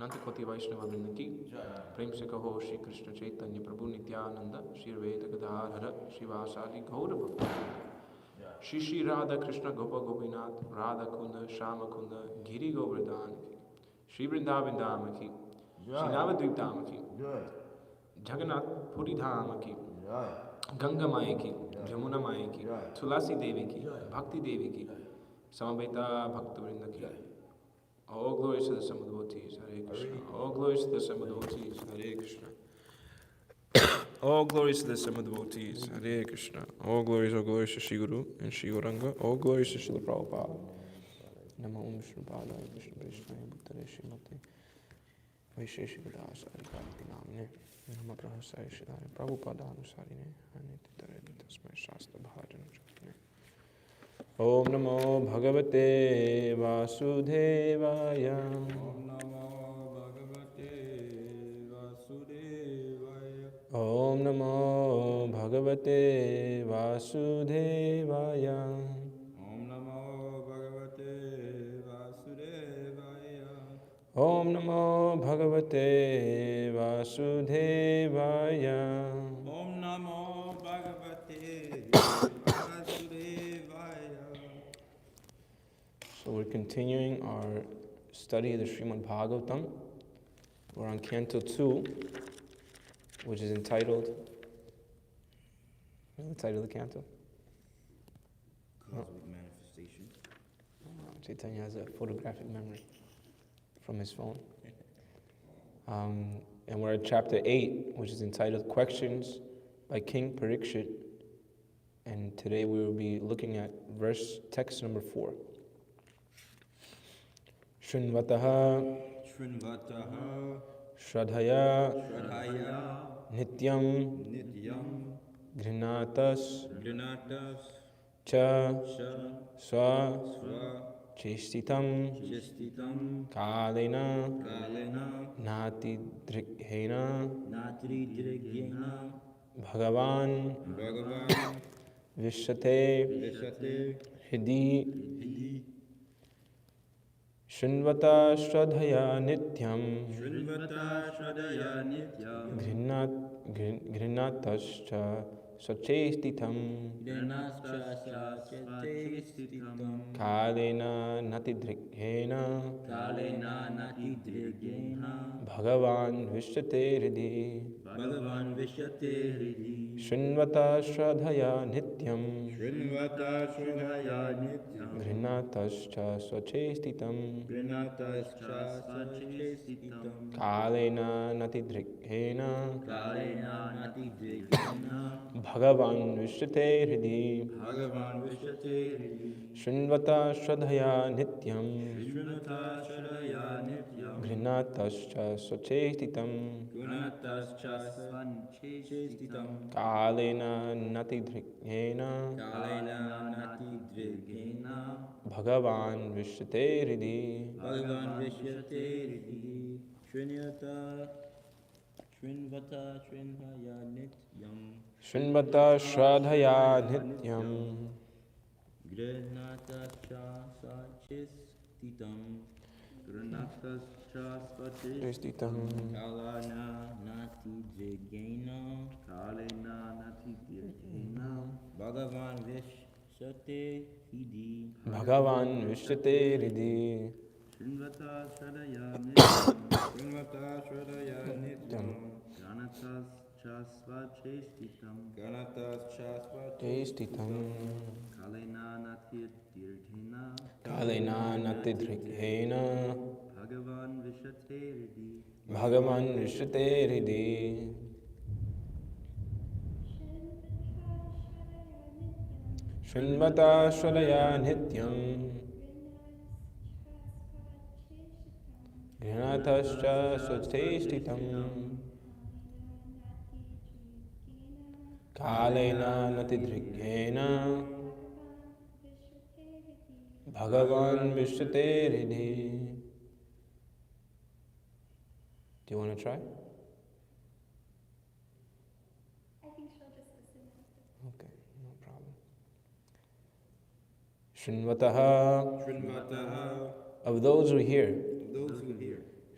अनंत कोटि वैष्णव वृंद की प्रेम से कहो श्री कृष्ण चैतन्य प्रभु नित्यानंद श्री अद्वैत गदाधर शिवासादि गौर भक्त श्री श्री राधा कृष्ण गोप गोपीनाथ राधा कुंद श्याम कुंद गिरि गोवर्धन की श्री वृंदावन धाम की श्री नवद्वीप धाम की जगन्नाथ पुरी धाम की गंगा माई की जमुना माई की तुलसी देवी की भक्ति देवी की समवेता भक्त वृंद की All glories to the Son of the devotees, Hare Krishna. All glories to the Son of the devotees, Hare Krishna. All glories to the Son of the devotees, Hare Krishna. All glories to Shri Guru and Shri Gauranga. All glories to Srila Prabhupada. Namo Om Vishnu Padaya Krishna Krishnaya Bhuttare Srimate Vaisheshika dāsa Adhikāti Namine Namo Prahasaya Shridhare Prabhupada Anusarine Anititare Tasmai Shastra Bhajana Chakne. Om Namo Bhagavate Vasudevaya. Om Namo Bhagavate Vasudevaya. Om Namo Bhagavate Vasudevaya. Om Namo Bhagavate Vasudevaya. Om Namo Bhagavate Vasudevaya. Om Namo Bhagavate Vasudevaya. So we're continuing our study of the Śrīmad-Bhāgavatam. We're on Canto 2, which is entitled, what's the title of the canto? Cosmic Manifestation. Chaitanya has a photographic memory from his phone. And we're at chapter 8, which is entitled Questions by King Parikshit. And today we will be looking at text number 4. Shrinvataha Shradhaya Nityam Grinatas Cha Swa Chestitam Kalena Nati Drighena Bhagavan Vishate Hidi Shrinvata Shradhaya Nityam Grinatascha Sachestitam Kalena Natidrighena Bhagavan Vishate Hidi Shrinvata Shradhaya Nityam Grinatascha Sachestitam Kalena Natidrighena Bhagavan Vishate Hidi Shrinvata Shradhaya Nityam Grinatascha Sachestitam Kalena Natidrighena Bhagavan Vishate Hidi Shrinvata Shradhaya Nityam Grinatascha Bhagavan Vishate Hidi. Bhagavan Vishate Hidi Shrinvata Shradhaya Nityam Ganatas Chasva Chestitam Kalena Natidrighena Bhagavan Vishate Hidi Shrinvata Shradhaya Nityam Grinatascha Sachestitam Kalena Natidrighena Bhagavan Vishate Hidi. Do you want to try? I think she'll just listen. Okay, no problem. Shrinvataha, of those who hear.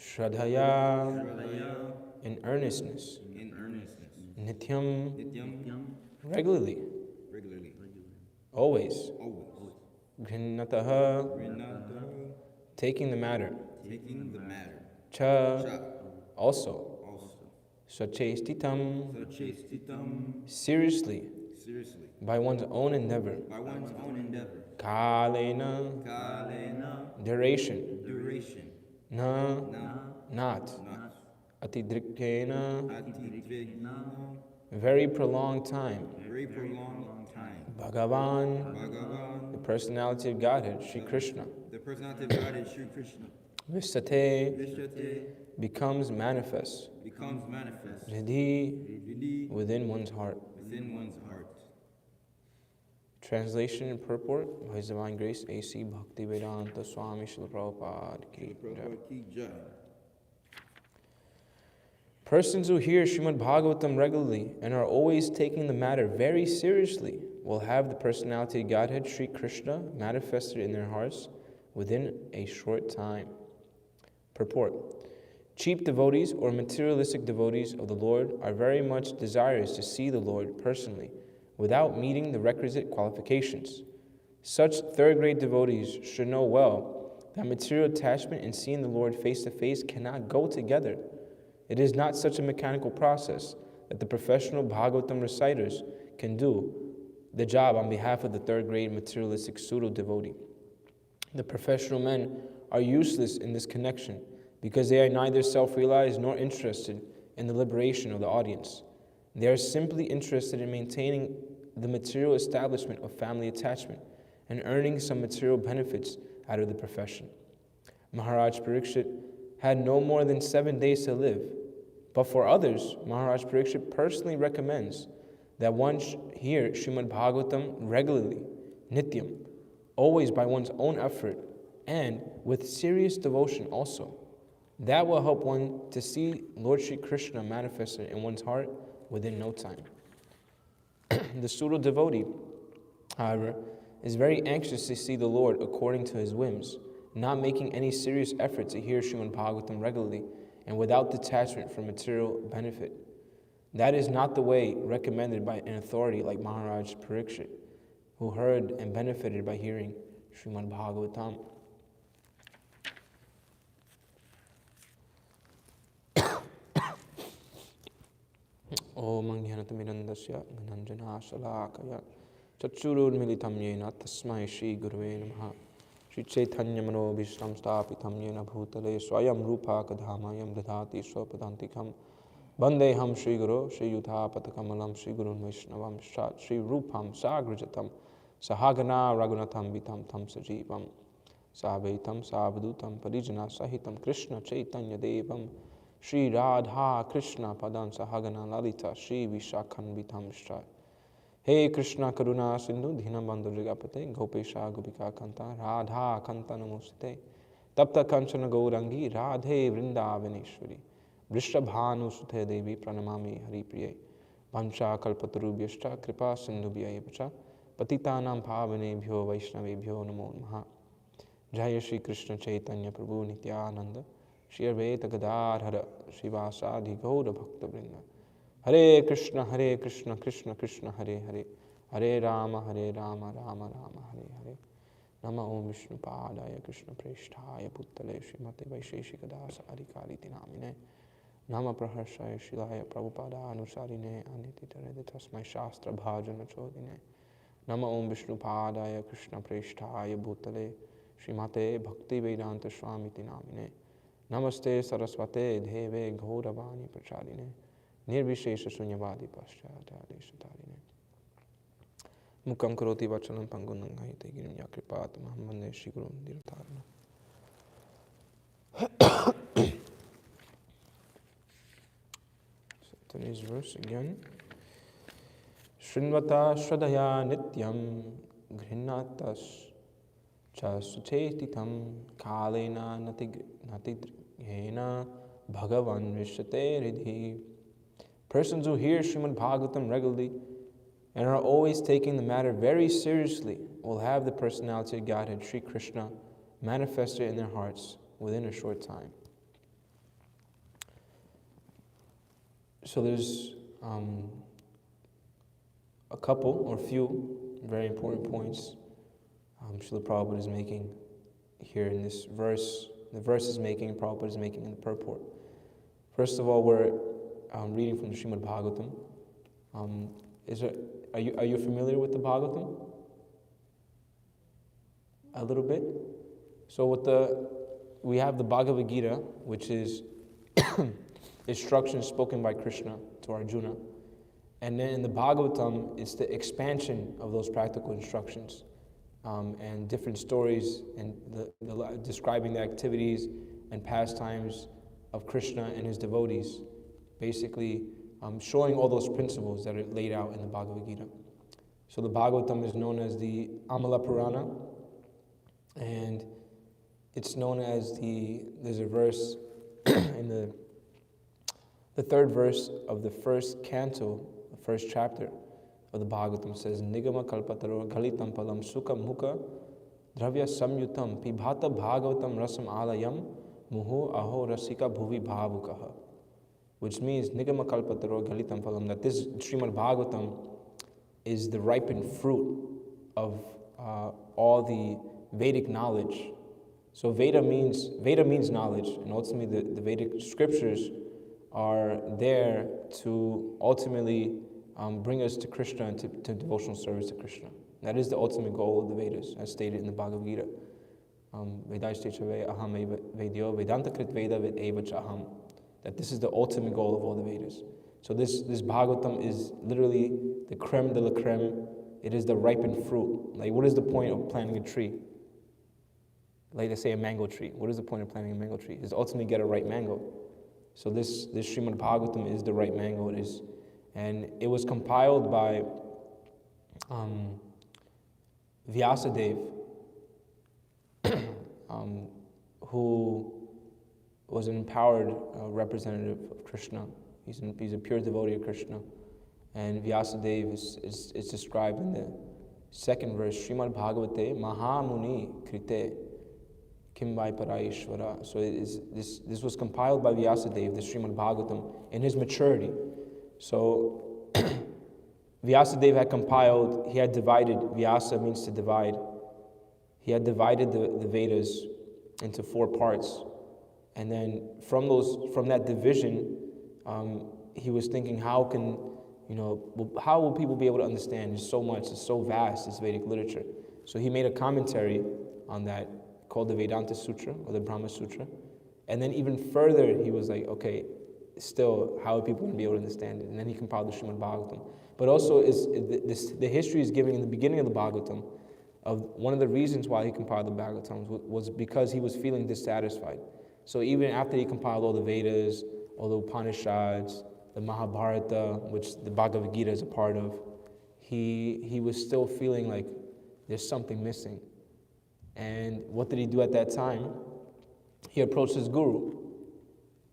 Shradhaya. in earnestness, In earnestness. Nityam, Nityam. regularly, Regularly. always, Always. Grinataha, Grinata. taking the matter, Taking the matter. Cha, Cha. also, Also. Sachestitam, Sachestitam. seriously, Seriously. by one's own endeavor, By one's own endeavor. Kalena, Kalena. duration, Duration. Na, Na. not, Not. Atidrikkena, Ativigna. very prolonged time, Very prolonged time. Bhagavan, Bhagavan. the personality of Godhead, Shri Krishna, The personality of God is Shri Krishna. Vistate, Vishyate. becomes manifest, Becomes manifest. Hridhi, Really. within one's heart. Within one's heart. Translation and purport by His Divine Grace A.C. Bhaktivedanta Swami Srila Prabhupada ki jai. Prabhupada ki jai. Persons who hear Śrīmad-Bhāgavatam regularly and are always taking the matter very seriously will have the personality of Godhead, Sri Krishna, manifested in their hearts within a short time. Purport. Cheap devotees or materialistic devotees of the Lord are very much desirous to see the Lord personally without meeting the requisite qualifications. Such third-grade devotees should know well that material attachment and seeing the Lord face to face cannot go together. It is not such a mechanical process that the professional Bhagavatam reciters can do the job on behalf of the third-grade materialistic pseudo-devotee. The professional men are useless in this connection because they are neither self-realized nor interested in the liberation of the audience. They are simply interested in maintaining the material establishment of family attachment and earning some material benefits out of the profession. Maharaj Parikshit had no more than 7 days to live. But for others, Maharaj Parikshit personally recommends that one hear Śrīmad-Bhāgavatam regularly, nityam, always by one's own effort, and with serious devotion also. That will help one to see Lord Shri Krishna manifested in one's heart within no time. The pseudo-devotee, however, is very anxious to see the Lord according to his whims, not making any serious effort to hear Śrīmad-Bhāgavatam regularly, and without detachment from material benefit. That is not the way recommended by an authority like Maharaj Parikshit, who heard and benefited by hearing Śrīmad-Bhāgavatam. Om Jnanatamidandasya Gnananjana Shalakaya Chachururmilitam Yena Tasmai Shri Gurave Namaha Shri Chaitanya Manobhishtam Stapitam Yena Bhutale Swayam Rupa Kadhamayam Dadhati Swapadantikam Bandeham Shri Guru Shri Yutha Patakamalam Shri Gurun Vaishnavam Shat Shri Rupam Sagrajatam Sahagana Raghunatham Vitam Tam Sajivam Savaitam Savadutam Parijana Sahitam Krishna Chaitanya Devam Shri Radha Krishna Padan Sahagana Lalita Shri Vishakhan Vitam Shrat Hey Krishna Karuna Sindhu Dhinam Bandhu Jagapate Gopesha Gopika Kanta Radha Kanta Namostate Tapta Kanchana Gaurangi Radhe Vrindavaneshwari Vrishabhanu Suthe Devi Pranamami Hari Priye Vansha Kalpatarubhyashta Kripa Sindhubhya Evacha Patitanam Bhavanebhyo Vaishnavebhyo Namo Namaha Jaya Shri Krishna Chaitanya Prabhu Nityananda Shri Advaita Gadadhara Srivasadi Gaura Bhakta Vrinda Hare Krishna Krishna Krishna Hare Hare Hare Rama Rama Rama Hare Hare Nama Om Vishnu Padaya Krishna Presthaya Bhutale Srimate Vaisheshika Dāsa Adhikari Namine Nama Praharshaya Shilaya Prabhupada Anusarine Anititare Tasmai Shastra Bhajana Chodine Nama Om Vishnu Padaya Krishna Presthaya Bhutale Srimate Bhakti Vedanta Swamiti Namine Namaste Saraswate Deve Gauravani Pracharine Nirvishesha Sunyavadi Paschatadeshatarine Mukam Karoti Vachanam Pangunangahite Girim Yakripat Mahamane Shigurum Diratarana. So today's verse again. Shrinvata Shradaya Nityam Grinatas Chasutetitam Kalena Natidrihena Bhagavan Vishate Ridhi. Persons who hear Śrīmad-Bhāgavatam regularly and are always taking the matter very seriously will have the personality of Godhead, Sri Krishna, manifested in their hearts within a short time. So there's a couple or few very important points Srila Prabhupada is making here in this verse. The verse is making, Prabhupada is making in the purport. First of all, we're reading from the Śrīmad-Bhāgavatam. Are you familiar with the Bhagavatam? A little bit. So we have the Bhagavad Gita, which is instructions spoken by Krishna to Arjuna. And then in the Bhagavatam, it's the expansion of those practical instructions and different stories and describing the activities and pastimes of Krishna and his devotees, basically showing all those principles that are laid out in the Bhagavad Gita. So the Bhagavatam is known as the Amala Purana, and it's known as there's a verse in the third verse of the first canto, the first chapter of the Bhagavatam says, Nigama kalpataro galitam palam sukha mukha dravya samyutam pibhata bhagavatam rasam alayam muhu aho rasika bhuvi bhavukaha. Which means Nigama kalpataro galitam palam, that this Śrīmad-Bhāgavatam is the ripened fruit of all the Vedic knowledge. So Veda means knowledge, and ultimately the Vedic scriptures are there to ultimately bring us to Krishna and to devotional service to Krishna. That is the ultimate goal of the Vedas, as stated in the Bhagavad Gita. That this is the ultimate goal of all the Vedas. So this Bhagavatam is literally the creme de la creme. It is the ripened fruit. Like, what is the point of planting a tree? Like, let's say a mango tree. What is the point of planting a mango tree? Is ultimately get a ripe mango. So this Śrīmad-Bhāgavatam is the ripe mango. And it was compiled by Vyasadeva, who was an empowered representative of Krishna. He's a pure devotee of Krishna. And Vyasadeva is described in the second verse, Śrīmad-Bhāgavate Mahamuni Krite Kimbai Parayishvara. So this was compiled by Vyasadeva, the Śrīmad-Bhāgavatam, in his maturity. So Vyasadeva had compiled, he had divided, Vyasa means to divide. He had divided the Vedas into 4 parts. And then from that division, he was thinking, how will people be able to understand? There's so much, it's so vast, this Vedic literature. So he made a commentary on that called the Vedanta Sutra, or the Brahma Sutra. And then even further, he was like, okay, still, how are people going to be able to understand it? And then he compiled the Śrīmad-Bhāgavatam. But also, the history is given in the beginning of the Bhagavatam of one of the reasons why he compiled the Bhagavatam was because he was feeling dissatisfied. So even after he compiled all the Vedas, all the Upanishads, the Mahabharata, which the Bhagavad Gita is a part of, he was still feeling like there's something missing. And what did he do at that time? He approached his guru.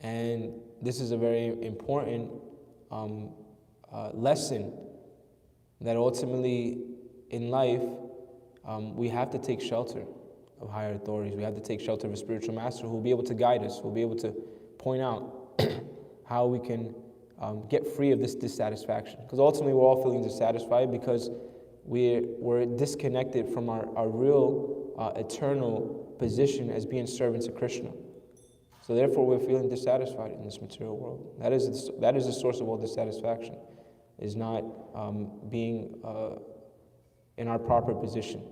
And this is a very important lesson that ultimately in life we have to take shelter of higher authorities. We have to take shelter of a spiritual master who will be able to guide us, who will be able to point out how we can get free of this dissatisfaction. Because ultimately we're all feeling dissatisfied because we're disconnected from our real eternal position as being servants of Krishna. So therefore we're feeling dissatisfied in this material world. That is the source of all dissatisfaction, is not being in our proper position.